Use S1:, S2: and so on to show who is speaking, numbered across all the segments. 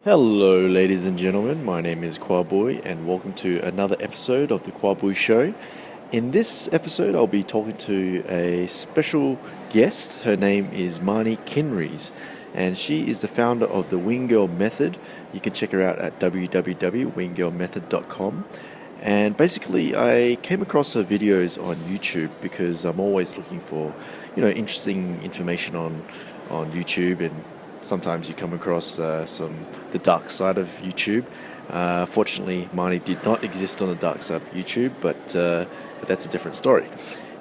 S1: Hello, ladies and gentlemen. My name is Boy, and welcome to another episode of the Boy Show. In this episode, I'll be talking to a special guest. Her name is Marni Kinry, and she is the founder of the Wing Girl Method. You can check her out at www.winggirlmethod.com. And basically, I came across her videos on YouTube because I'm always looking for, interesting information on YouTube, and sometimes you come across the dark side of YouTube. Fortunately, Marni did not exist on the dark side of YouTube, but that's a different story.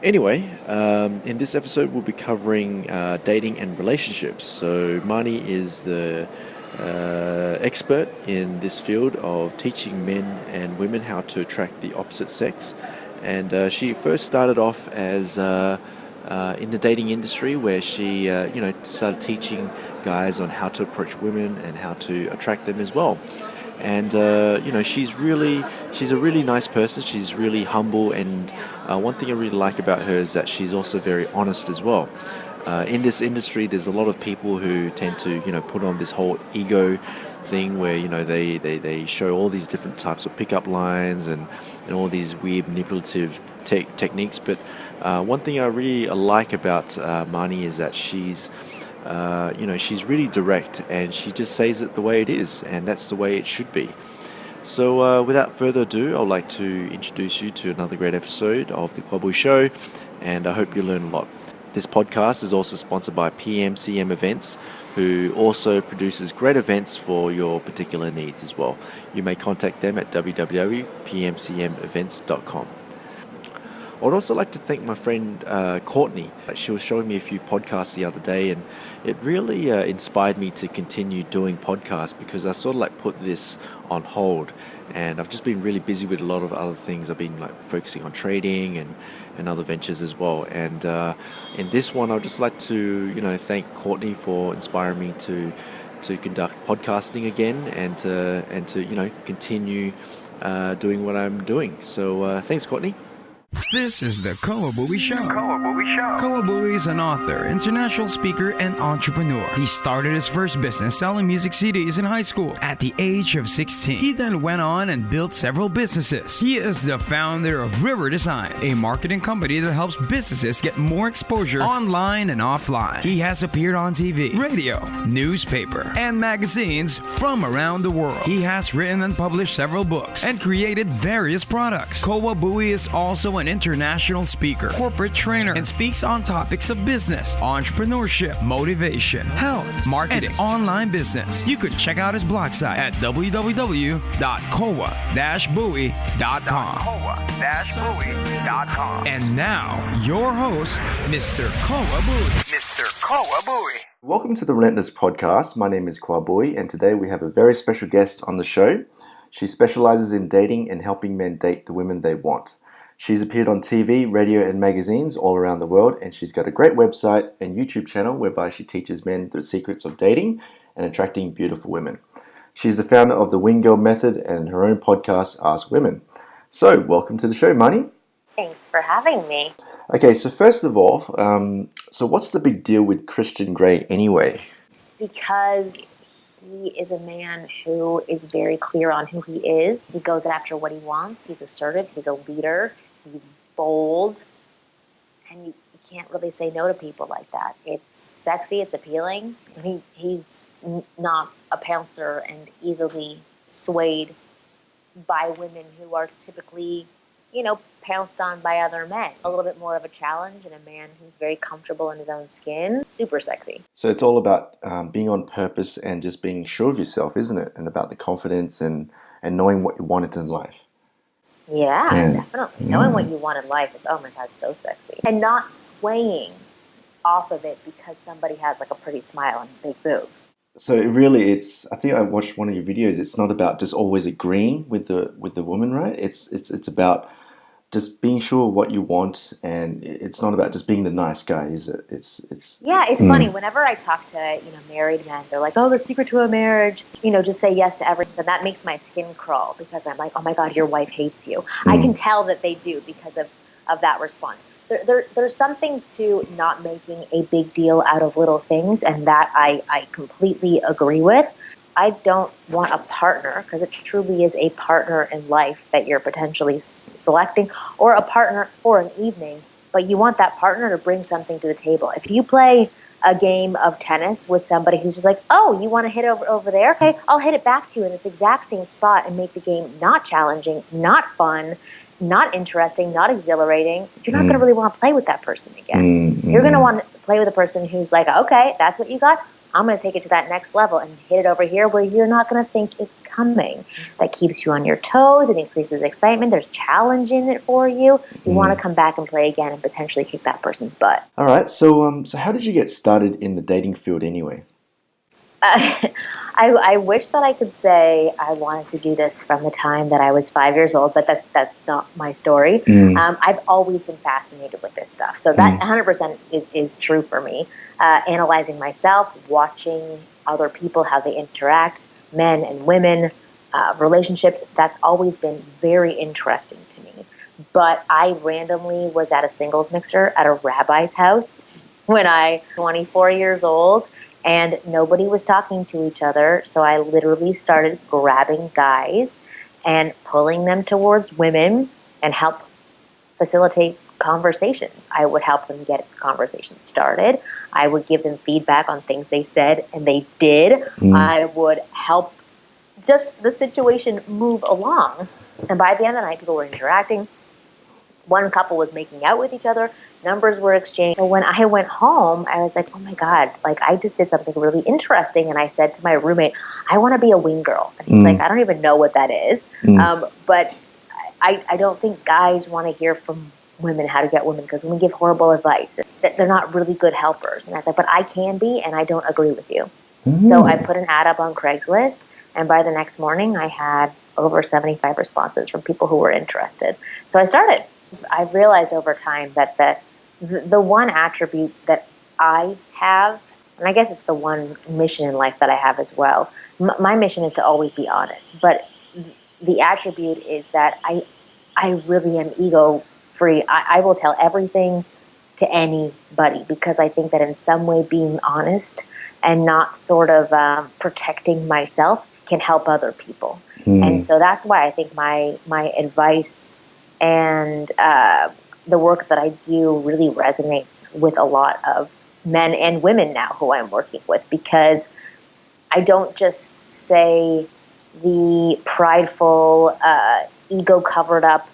S1: Anyway, in this episode, we'll be covering dating and relationships. So Marni is the expert in this field of teaching men and women how to attract the opposite sex. And she first started off as in the dating industry, where she started teaching guys on how to approach women and how to attract them as well. And she's a really nice person. She's really humble, and one thing I really like about her is that she's also very honest as well. In this industry, there's a lot of people who tend to put on this whole ego thing where they show all these different types of pickup lines and all these weird manipulative techniques. But one thing I really like about Marni is that she's really direct, and she just says it the way it is, and that's the way it should be. So without further ado, I'd like to introduce you to another great episode of the Boy Show, and I hope you learn a lot. This podcast is also sponsored by PMCM Events, who also produces great events for your particular needs as well. You may contact them at www.pmcmevents.com. I would also like to thank my friend Courtney. She was showing me a few podcasts the other day, and it really inspired me to continue doing podcasts, because I sort of put this on hold, and I've just been really busy with a lot of other things. I've been focusing on trading and other ventures as well. And in this one, I'd just like to thank Courtney for inspiring me to conduct podcasting again, and to continue doing what I'm doing. So thanks, Courtney.
S2: This is the Kawabui Show. Kawabui is an author, international speaker, and entrepreneur. He started his first business selling music CDs in high school at the age of 16. He then went on and built several businesses. He is the founder of River Designs, a marketing company that helps businesses get more exposure online and offline. He has appeared on TV, radio, newspaper, and magazines from around the world. He has written and published several books and created various products. Kawabui is also an international speaker, corporate trainer, and speaks on topics of business, entrepreneurship, motivation, health, marketing, and online business. You could check out his blog site at www.kowa-bui.com. And now, your host, Mr. Kawabui.
S1: Welcome to the Relentless podcast. My name is Boy, and today we have a very special guest on the show. She specializes in dating and helping men date the women they want. She's appeared on TV, radio, and magazines all around the world, and she's got a great website and YouTube channel whereby she teaches men the secrets of dating and attracting beautiful women. She's the founder of the Wing Girl Method and her own podcast, Ask Women. So, welcome to the show, Marni.
S3: Thanks for having me.
S1: Okay, so first of all, so what's the big deal with Christian Grey anyway?
S3: Because he is a man who is very clear on who he is. He goes after what he wants. He's assertive. He's a leader. He's bold. And you can't really say no to people like that. It's sexy. It's appealing. He's not a pouncer and easily swayed by women who are typically, pounced on by other men. A little bit more of a challenge, and a man who's very comfortable in his own skin. Super sexy.
S1: So it's all about being on purpose and just being sure of yourself, isn't it? And about the confidence and knowing what you wanted in life.
S3: Yeah, definitely. Knowing what you want in life is, oh my God, so sexy. And not swaying off of it because somebody has a pretty smile and big boobs.
S1: So I think I watched one of your videos. It's not about just always agreeing with the woman, right? It's about just being sure what you want, and it's not about just being the nice guy, is it? It's
S3: funny. Whenever I talk to married men, they're like, "Oh, the secret to a marriage, just say yes to everything." And that makes my skin crawl, because I'm like, "Oh my God, your wife hates you." I can tell that they do because of that response. There's something to not making a big deal out of little things, and that I completely agree with. I don't want a partner, because it truly is a partner in life that you're potentially selecting, or a partner for an evening, but you want that partner to bring something to the table. If you play a game of tennis with somebody who's just like, oh, you want to hit over there? Okay, I'll hit it back to you in this exact same spot and make the game not challenging, not fun, not interesting, not exhilarating. You're not going to really want to play with that person again. You're going to want to play with a person who's like, okay, that's what you got. I'm going to take it to that next level and hit it over here where you're not going to think it's coming. That keeps you on your toes. It increases excitement. There's challenge in it for you. You want to come back and play again and potentially kick that person's butt.
S1: All right. So how did you get started in the dating field anyway?
S3: I wish that I could say I wanted to do this from the time that I was 5 years old, but that's not my story. I've always been fascinated with this stuff. So that 100% is true for me. Analyzing myself, watching other people, how they interact, men and women, relationships, that's always been very interesting to me. But I randomly was at a singles mixer at a rabbi's house when I was 24 years old, and nobody was talking to each other. So I literally started grabbing guys and pulling them towards women and help facilitate conversations. I would help them get conversations started. I would give them feedback on things they said and they did. I would help just the situation move along. And by the end of the night, people were interacting. One couple was making out with each other. Numbers were exchanged. So when I went home, I was like, oh my God, like I just did something really interesting. And I said to my roommate, I want to be a wing girl. And he's like, I don't even know what that is. But I don't think guys want to hear from women how to get women, because women give horrible advice. That they're not really good helpers. And I said, but I can be, and I don't agree with you. So I put an ad up on Craigslist, and by the next morning, I had over 75 responses from people who were interested. So I started. I realized over time that the one attribute that I have, and I guess it's the one mission in life that I have as well, my mission is to always be honest. But the attribute is that I really am ego-free. I will tell everything to anybody, because I think that in some way being honest and not sort of protecting myself can help other people. And so that's why I think my advice and the work that I do really resonates with a lot of men and women now who I'm working with, because I don't just say the prideful, ego-covered up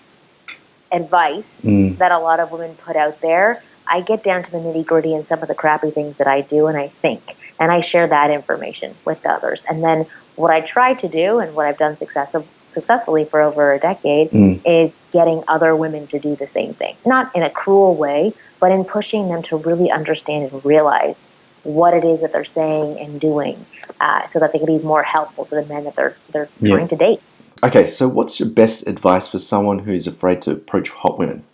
S3: advice that a lot of women put out there. I get down to the nitty-gritty and some of the crappy things that I do and I think, and I share that information with others. And then what I try to do, and what I've done successfully for over a decade, is getting other women to do the same thing. Not in a cruel way, but in pushing them to really understand and realize what it is that they're saying and doing, so that they can be more helpful to the men that they're trying to date.
S1: Okay, so what's your best advice for someone who is afraid to approach hot women?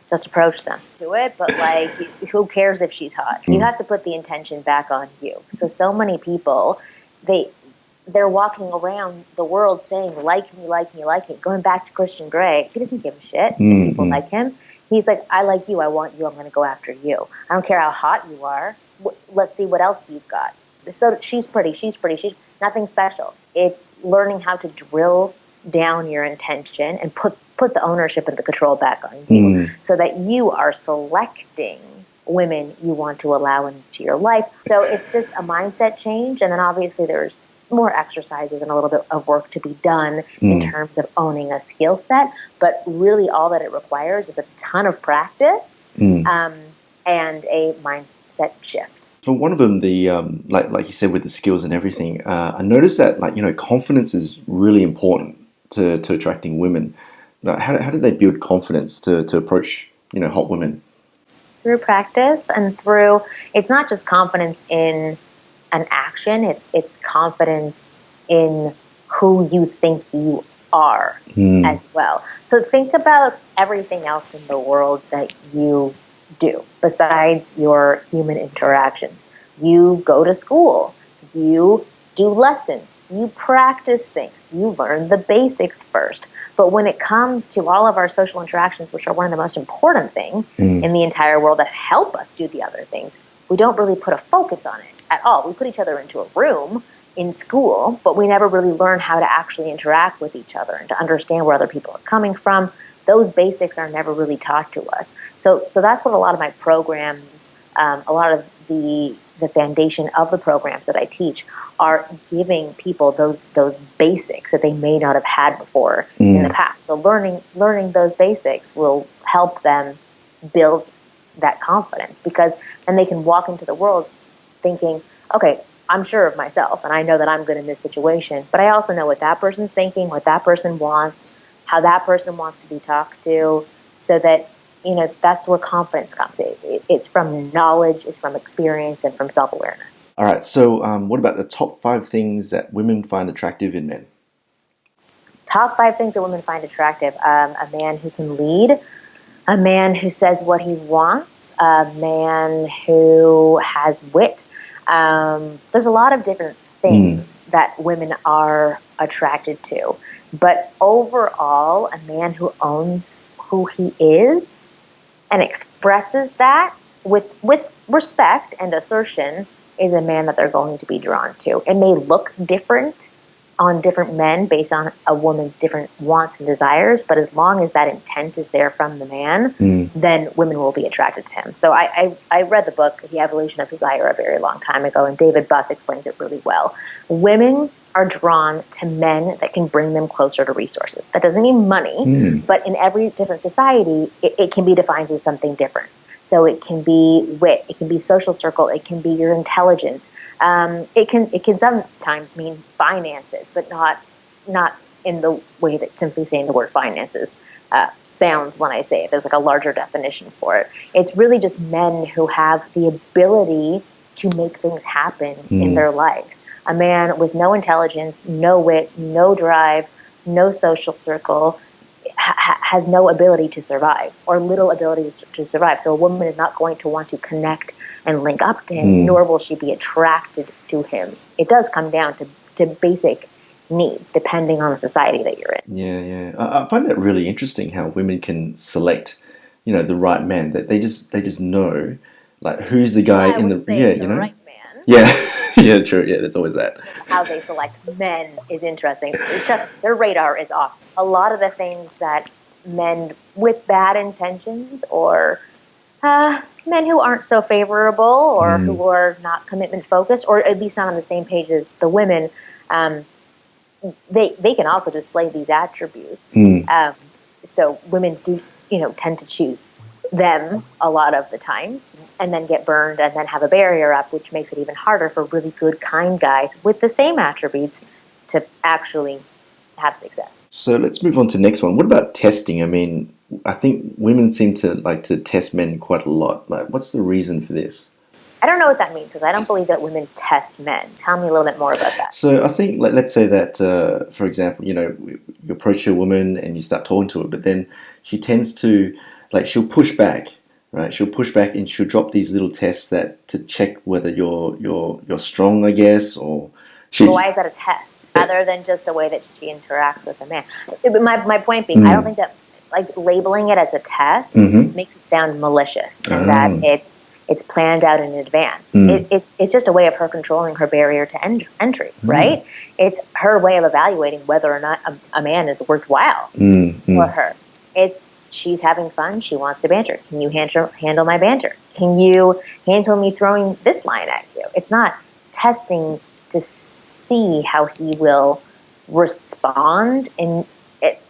S3: Just approach them. Do it, but like, who cares if she's hot? You have to put the intention back on you. So many people, they're walking around the world saying, like me, like me, like me. Going back to Christian Grey, he doesn't give a shit if people like him. He's like, I like you, I want you, I'm going to go after you. I don't care how hot you are. Let's see what else you've got. So she's pretty, she's nothing special. It's learning how to drill down your intention and put the ownership and the control back on you, so that you are selecting women you want to allow into your life. So it's just a mindset change, and then obviously there's more exercises and a little bit of work to be done in terms of owning a skill set. But really all that it requires is a ton of practice and a mindset shift.
S1: For one of them, the like you said, with the skills and everything, I noticed that confidence is really important to attracting women. How do they build confidence to approach hot women?
S3: Through practice and through, it's not just confidence in an action, it's confidence in who you think you are as well. So think about everything else in the world that you do besides your human interactions. You go to school, you do lessons, you practice things, you learn the basics first. But when it comes to all of our social interactions, which are one of the most important things in the entire world that help us do the other things, we don't really put a focus on it at all. We put each other into a room in school, but we never really learn how to actually interact with each other and to understand where other people are coming from. Those basics are never really taught to us. So that's what a lot of my programs, a lot of the foundation of the programs that I teach are giving people those basics that they may not have had before in the past. So learning those basics will help them build that confidence, because then they can walk into the world thinking, okay, I'm sure of myself and I know that I'm good in this situation, but I also know what that person's thinking, what that person wants, how that person wants to be talked to, so that, that's where confidence comes. It's from knowledge, it's from experience, and from self-awareness.
S1: All right. So, what about the top 5 things that women find attractive in men?
S3: Top 5 things that women find attractive: a man who can lead, a man who says what he wants, a man who has wit. There's a lot of different things that women are attracted to, but overall, a man who owns who he is and expresses that with respect and assertion is a man that they're going to be drawn to. It may look different on different men based on a woman's different wants and desires, but as long as that intent is there from the man, then women will be attracted to him. So I read the book, The Evolution of Desire, a very long time ago, and David Buss explains it really well. Women are drawn to men that can bring them closer to resources. That doesn't mean money, but in every different society, it can be defined as something different. So it can be wit, it can be social circle, it can be your intelligence. It can sometimes mean finances, but not in the way that simply saying the word finances sounds when I say it. There's like a larger definition for it. It's really just men who have the ability to make things happen in their lives. A man with no intelligence, no wit, no drive, no social circle has no ability to survive, or little ability to survive. So a woman is not going to want to connect and link up to him, nor will she be attracted to him. It does come down to basic needs, depending on the society that you're in.
S1: Yeah. I find it really interesting how women can select, the right man. That they just know, like, who's the guy in the
S3: right man.
S1: Yeah, yeah, true. Yeah, that's always that.
S3: How they select men is interesting. It's just their radar is off. A lot of the things that men with bad intentions, or men who aren't so favorable, or who are not commitment focused, or at least not on the same page as the women, they can also display these attributes. So women do, tend to choose them a lot of the times, and then get burned, and then have a barrier up, which makes it even harder for really good, kind guys with the same attributes to actually have success.
S1: So let's move on to the next one. What about testing? I mean, I think women seem to like to test men quite a lot. Like, what's the reason for this?
S3: I don't know what that means, because I don't believe that women test men. Tell me a little bit more about that.
S1: So I think, let's say that, for example, you approach a woman and you start talking to her, but then she tends to, she'll push back, right? She'll push back and she'll drop these little tests to check whether you're strong, I guess, or
S3: But why is that a test, other than just the way that she interacts with a man? My point being, I don't think that labeling it as a test makes it sound malicious, and that it's planned out in advance. It's just a way of her controlling her barrier to entry, right? It's her way of evaluating whether or not a man is worthwhile for her. She's having fun. She wants to banter. Can you handle my banter? Can you handle me throwing this line at you? It's not testing to see how he will respond.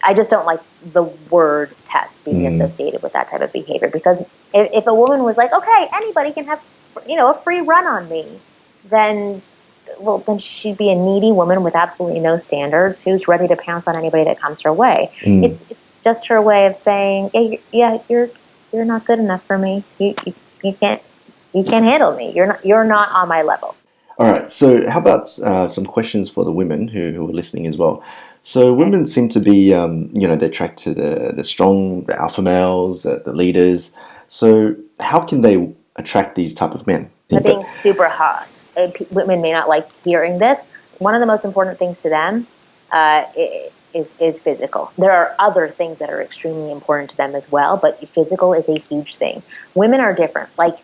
S3: I just don't like the word test being associated with that type of behavior, because if a woman was like, okay, anybody can have, a free run on me, then she'd be a needy woman with absolutely no standards, who's ready to pounce on anybody that comes her way. It's just her way of saying, you're not good enough for me. You can't handle me. You're not on my level.
S1: All right. So how about some questions for the women who are listening as well? So women seem to be, they attract to the strong, the alpha males, the leaders. So how can they attract these type of men?
S3: They're being super hot. Women may not like hearing this. One of the most important things to them is physical. There are other things that are extremely important to them as well, but physical is a huge thing. Women are different. Like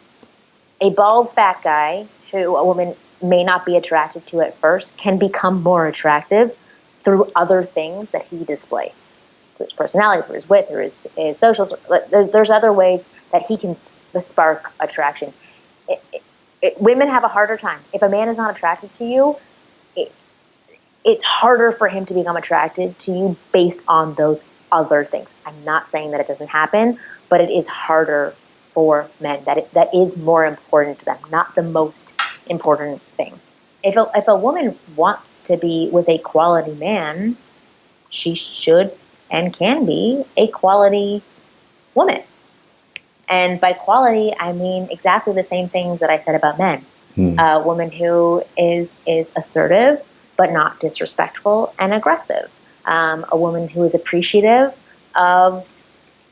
S3: a bald, fat guy who a woman may not be attracted to at first can become more attractive through other things that he displays, through his personality, through his wit, through his social. There's other ways that he can spark attraction. Women have a harder time. If a man is not attracted to you, it's harder for him to become attracted to you based on those other things. I'm not saying that it doesn't happen, but it is harder for men. That is more important to them, not the most important thing. If a woman wants to be with a quality man, she should and can be a quality woman. And by quality, I mean exactly the same things that I said about men. A woman who is assertive, but not disrespectful and aggressive. A woman who is appreciative of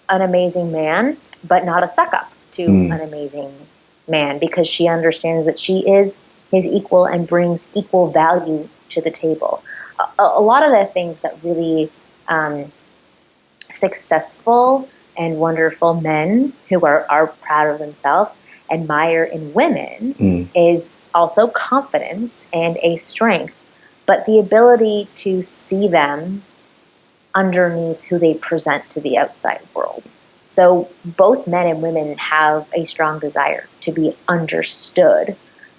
S3: an amazing man, but not a suck-up to an amazing man, because she understands that she is his equal and brings equal value to the table. A lot of the things that really successful and wonderful men who are proud of themselves admire in women is also confidence and a strength, but the ability to see them underneath who they present to the outside world. So both men and women have a strong desire to be understood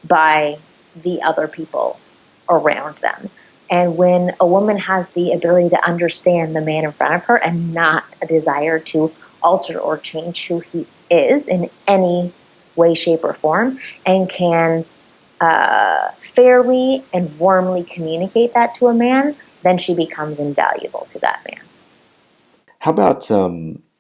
S3: by the other people around them. And when a woman has the ability to understand the man in front of her and not a desire to alter or change who he is in any way, shape, or form, and can fairly and warmly communicate that to a man, then she becomes invaluable to that man.
S1: How about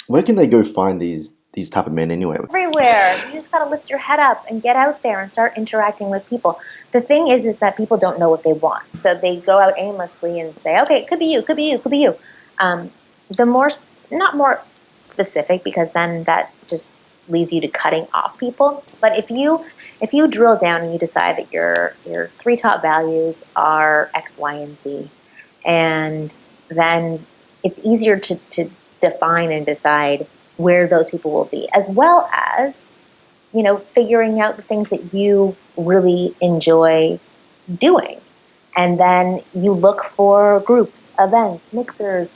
S1: where can they go find these type of men anyway?
S3: Everywhere. You just got to lift your head up and get out there and start interacting with people. The thing is that people don't know what they want. So they go out aimlessly and say, okay, it could be you, could be you, could be you. The more, not more specific, because then that just leads you to cutting off people. But if you drill down and you decide that your 3 top values are X, Y, and Z, and then it's easier to define and decide where those people will be, as well as, figuring out the things that you really enjoy doing. And then you look for groups, events, mixers,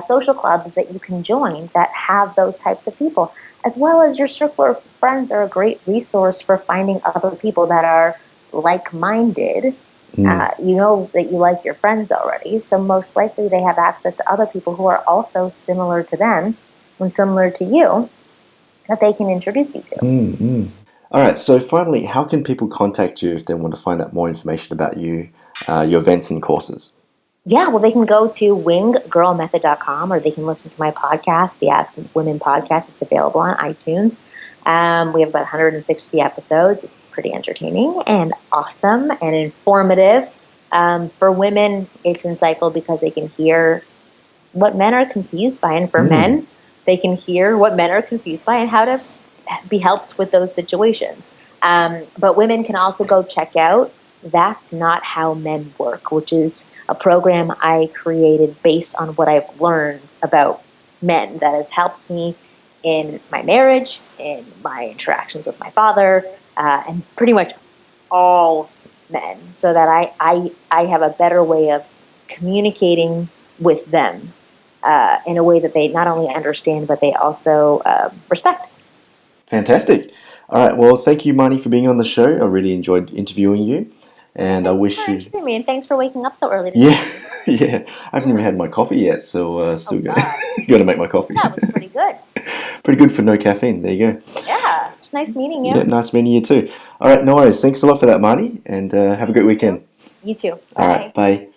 S3: social clubs that you can join that have those types of people, as well as your circle of friends are a great resource for finding other people that are like-minded. You know that you like your friends already, so most likely they have access to other people who are also similar to them and similar to you that they can introduce you to.
S1: All right, so finally, how can people contact you if they want to find out more information about you, your events and courses?
S3: Yeah, well, they can go to winggirlmethod.com, or they can listen to my podcast, the Ask Women podcast. It's available on iTunes. We have about 160 episodes. It's pretty entertaining and awesome and informative. For women, it's insightful because they can hear what men are confused by, and for men, they can hear what men are confused by and how to be helped with those situations. But women can also go check out That's Not How Men Work, which is a program I created based on what I've learned about men that has helped me in my marriage, in my interactions with my father, and pretty much all men, so that I have a better way of communicating with them in a way that they not only understand, but they also respect.
S1: Fantastic. All right, well, thank you, Marni, for being on the show. I really enjoyed interviewing you. And I wish you.
S3: Me, and thanks for waking up so early today.
S1: Yeah. I haven't even had my coffee yet, so still got to make my coffee.
S3: That was pretty good.
S1: Pretty good for no caffeine. There you go.
S3: Yeah, it's nice meeting you.
S1: Yeah, nice meeting you too. All right, no worries. Thanks a lot for that, Marni, and have a great weekend.
S3: You too. Bye.
S1: All right, bye.